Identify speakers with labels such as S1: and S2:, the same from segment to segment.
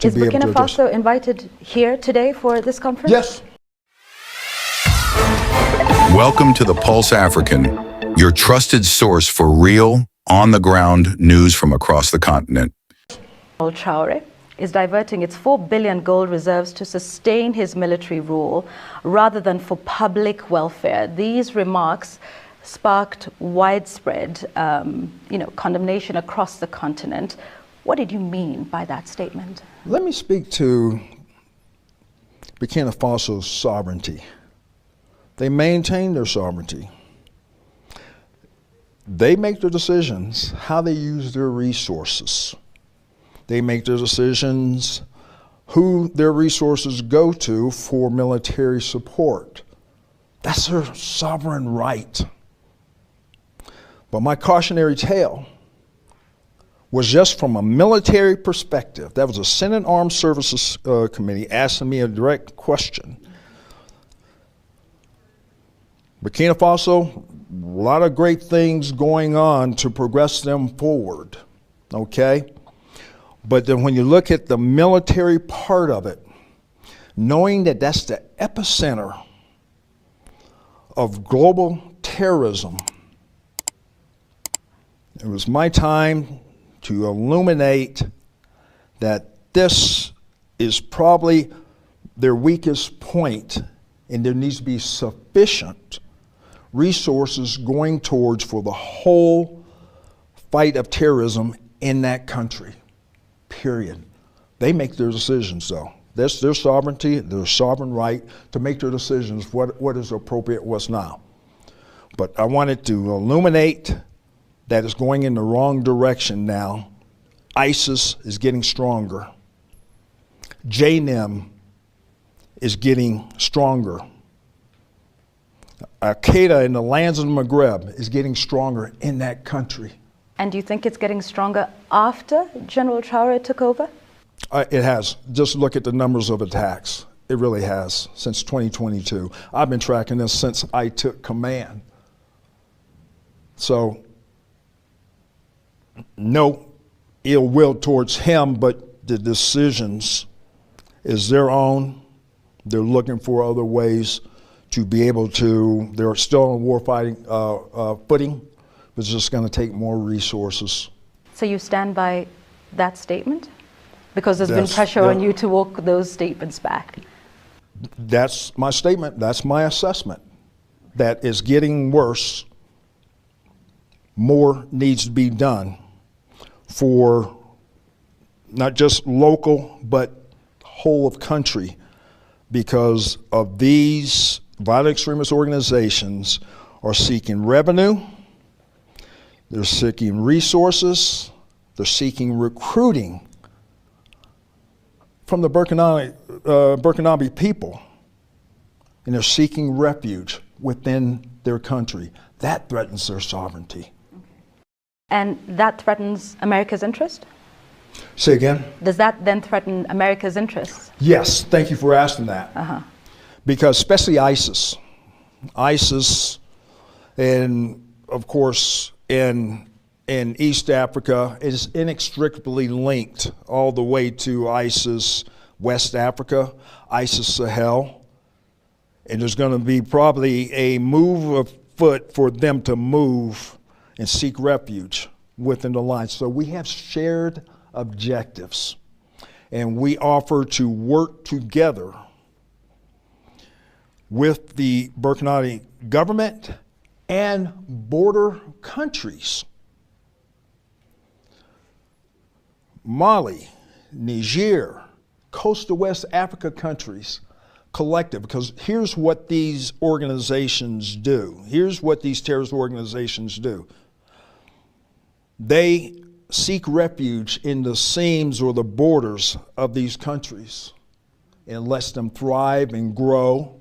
S1: to
S2: Is
S1: be able to
S2: Burkina
S1: address.
S2: Faso invited here today for this conference?
S1: Yes.
S3: Welcome to the Pulse African, your trusted source for real, on-the-ground news from across the continent.
S2: Traoré is diverting its 4 billion gold reserves to sustain his military rule rather than for public welfare. These remarks sparked widespread condemnation across the continent. What did you mean by that statement?
S1: Let me speak to Burkina Faso's sovereignty. They maintain their sovereignty. They make their decisions how they use their resources. They make their decisions who their resources go to for military support. That's their sovereign right. But my cautionary tale was just from a military perspective. That was a Senate Armed Services Committee asking me a direct question. Burkina Faso, a lot of great things going on to progress them forward, okay? But then when you look at the military part of it, knowing that that's the epicenter of global terrorism, it was my time to illuminate that this is probably their weakest point, and there needs to be sufficient resources going towards for the whole fight of terrorism in that country, period. They make their decisions though. That's their sovereignty, their sovereign right to make their decisions, what is appropriate, what's not. But I wanted to illuminate that it's going in the wrong direction now. ISIS is getting stronger. JNIM is getting stronger. Al-Qaeda in the lands of the Maghreb is getting stronger in that country.
S2: And do you think it's getting stronger after General Traoré took over?
S1: It has. Just look at the numbers of attacks. It really has, since 2022. I've been tracking this since I took command. So, no ill will towards him, but the decisions is their own. They're looking for other ways to be able to, they're still on warfighting footing, but it's just going to take more resources.
S2: So you stand by that statement? Because there's been pressure on you to walk those statements back.
S1: That's my statement, that's my assessment. That is getting worse. More needs to be done for not just local, but whole of country, because of these violent extremist organizations are seeking revenue, they're seeking resources, they're seeking recruiting from the Burkinabe people, and they're seeking refuge within their country. That threatens their sovereignty.
S2: And that threatens America's interest?
S1: Say again?
S2: Does that then threaten America's interests?
S1: Yes, thank you for asking that. Because especially ISIS, and of course in East Africa is inextricably linked all the way to ISIS West Africa, ISIS Sahel, and there's going to be probably a move afoot for them to move and seek refuge within the line. So we have shared objectives, and we offer to work together with the Burkina government and border countries. Mali, Niger, coastal West Africa countries, collective, because here's what these organizations do. Here's what these terrorist organizations do. They seek refuge in the seams or the borders of these countries and lets them thrive and grow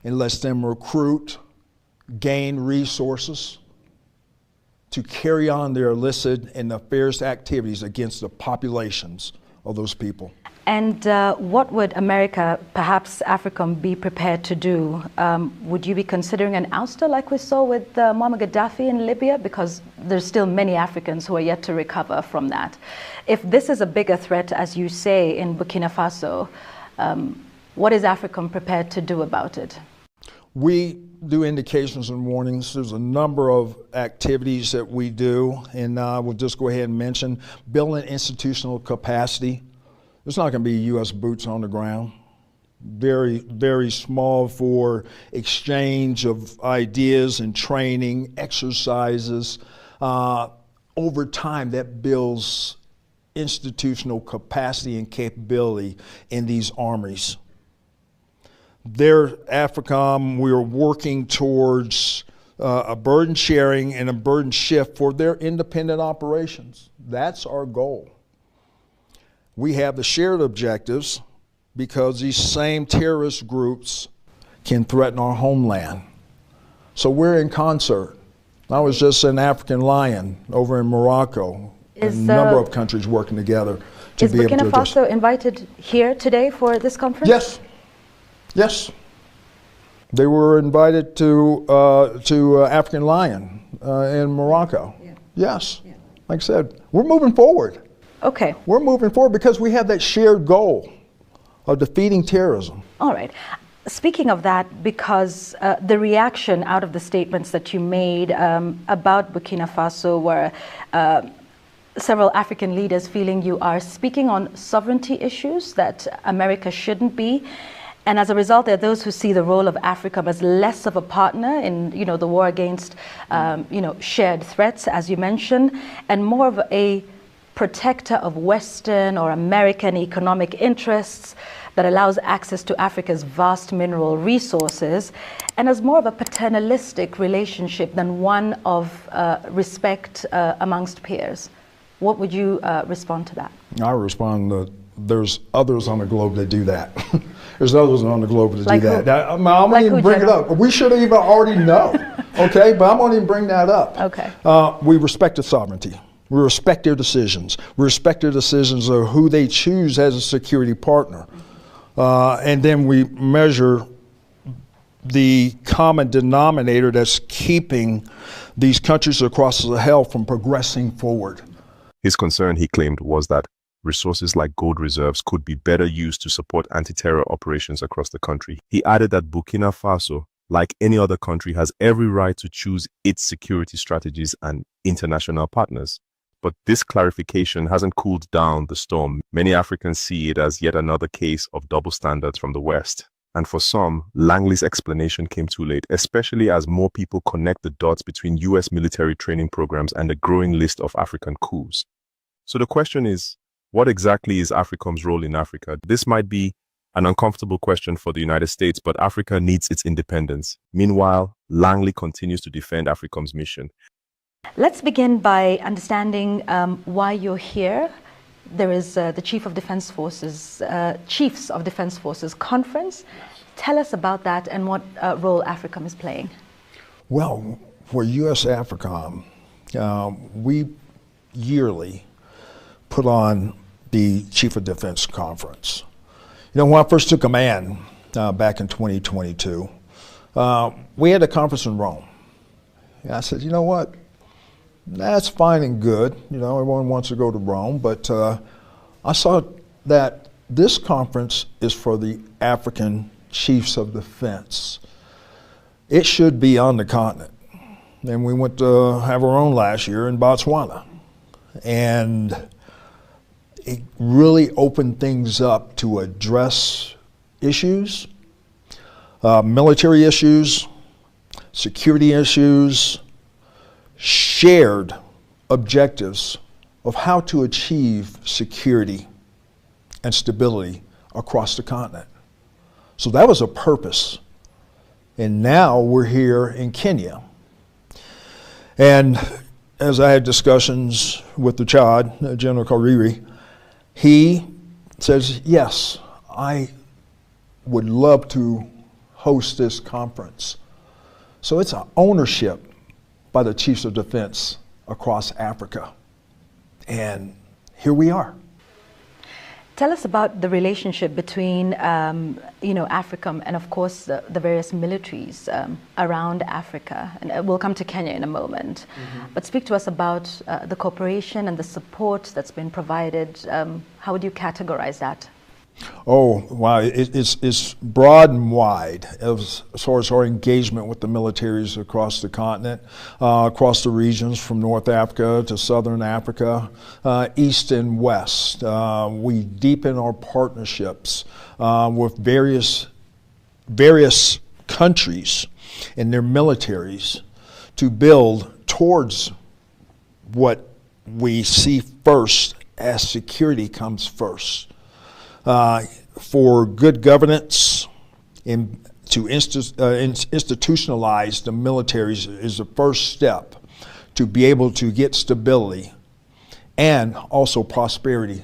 S1: and lets them recruit, gain resources to carry on their illicit and nefarious activities against the populations of those people.
S2: And what would America, perhaps AFRICOM, be prepared to do? Would you be considering an ouster like we saw with Muammar Gaddafi in Libya? Because there's still many Africans who are yet to recover from that. If this is a bigger threat, as you say, in Burkina Faso, what is AFRICOM prepared to do about it?
S1: We do indications and warnings. There's a number of activities that we do, and we'll just go ahead and mention building institutional capacity. There's not going to be U.S. boots on the ground. Very, very small for exchange of ideas and training, exercises. Over time, that builds institutional capacity and capability in these armies. There, AFRICOM, we are working towards a burden sharing and a burden shift for their independent operations. That's our goal. We have the shared objectives because these same terrorist groups can threaten our homeland. So we're in concert. I was just an African Lion over in Morocco. A number of countries working together to be able to address.
S2: Is Burkina Faso invited here today for this conference?
S1: Yes. Yes. They were invited to African Lion in Morocco. Yeah. Yes. Yeah. Like I said, we're moving forward.
S2: Okay.
S1: We're moving forward because we have that shared goal of defeating terrorism.
S2: All right. Speaking of that, because the reaction out of the statements that you made about Burkina Faso were several African leaders feeling you are speaking on sovereignty issues that America shouldn't be. And as a result, there are those who see the role of AFRICOM as less of a partner in, the war against, shared threats, as you mentioned, and more of a protector of Western or American economic interests that allows access to Africa's vast mineral resources, and as more of a paternalistic relationship than one of respect amongst peers. What would you respond to that? I
S1: respond that there's others on the globe that do that. There's others on the globe that do that. I'm not even bring it up. We should have even already know, okay? But I'm going to even bring that up.
S2: Okay.
S1: We respect the sovereignty. We respect their decisions. We respect their decisions of who they choose as a security partner. And then we measure the common denominator that's keeping these countries across the Sahel from progressing forward.
S4: His concern, he claimed, was that resources like gold reserves could be better used to support anti-terror operations across the country. He added that Burkina Faso, like any other country, has every right to choose its security strategies and international partners. But this clarification hasn't cooled down the storm. Many Africans see it as yet another case of double standards from the West. And for some, Langley's explanation came too late, especially as more people connect the dots between US military training programs and a growing list of African coups. So the question is, what exactly is AFRICOM's role in Africa? This might be an uncomfortable question for the United States, but Africa needs its independence. Meanwhile, Langley continues to defend AFRICOM's mission.
S2: Let's begin by understanding why you're here. There is the Chiefs of Defense Forces conference. Tell us about that and what role AFRICOM is playing.
S1: Well, for US AFRICOM, we yearly put on the Chief of Defense Conference. When I first took command back in 2022, we had a conference in Rome. And I said, you know what? That's fine and good. Everyone wants to go to Rome, but I saw that this conference is for the African Chiefs of Defense. It should be on the continent. And we went to have our own last year in Botswana. And it really opened things up to address issues, military issues, security issues, shared objectives of how to achieve security and stability across the continent. So that was a purpose. And now we're here in Kenya. And as I had discussions with the Chad, General Kariri, he says, yes, I would love to host this conference. So it's an ownership by the Chiefs of Defense across Africa. And here we are.
S2: Tell us about the relationship between, AFRICOM and, of course, the various militaries around Africa. And we'll come to Kenya in a moment. Mm-hmm. But speak to us about the cooperation and the support that's been provided. How would you categorize that?
S1: Oh, wow. It's broad and wide as far as our engagement with the militaries across the continent, across the regions from North Africa to Southern Africa, East and West. We deepen our partnerships with various countries and their militaries to build towards what we see first as security comes first. For good governance and to institutionalize the militaries is the first step to be able to get stability and also prosperity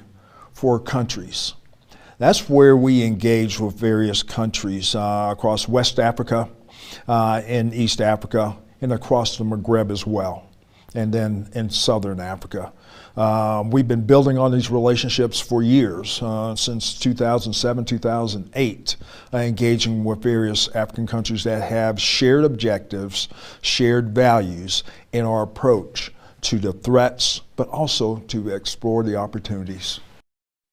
S1: for countries. That's where we engage with various countries across West Africa and East Africa and across the Maghreb as well, and then in Southern Africa. We've been building on these relationships for years, since 2007, 2008, engaging with various African countries that have shared objectives, shared values in our approach to the threats, but also to explore the opportunities.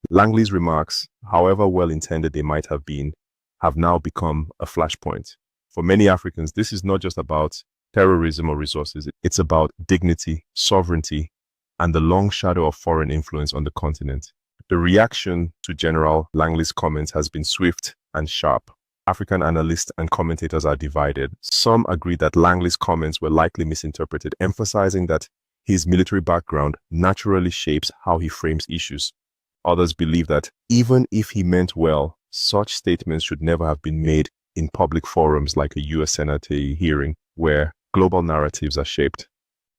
S4: Langley's remarks, however well-intended they might have been, have now become a flashpoint. For many Africans, this is not just about terrorism or resources. It's about dignity, sovereignty, and the long shadow of foreign influence on the continent. The reaction to General Langley's comments has been swift and sharp. African analysts and commentators are divided. Some agree that Langley's comments were likely misinterpreted, emphasizing that his military background naturally shapes how he frames issues. Others believe that even if he meant well, such statements should never have been made in public forums like a US Senate hearing, where global narratives are shaped.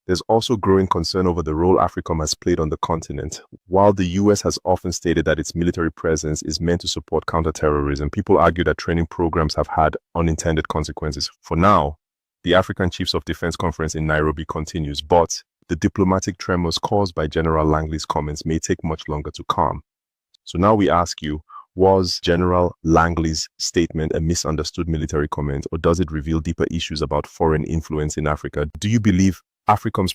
S4: There's also growing concern over the role AFRICOM has played on the continent. While the US has often stated that its military presence is meant to support counterterrorism, people argue that training programs have had unintended consequences. For now, the African Chiefs of Defense Conference in Nairobi continues, but the diplomatic tremors caused by General Langley's comments may take much longer to calm. So now we ask you, was General Langley's statement a misunderstood military comment, or does it reveal deeper issues about foreign influence in Africa? Do you believe AFRICOM's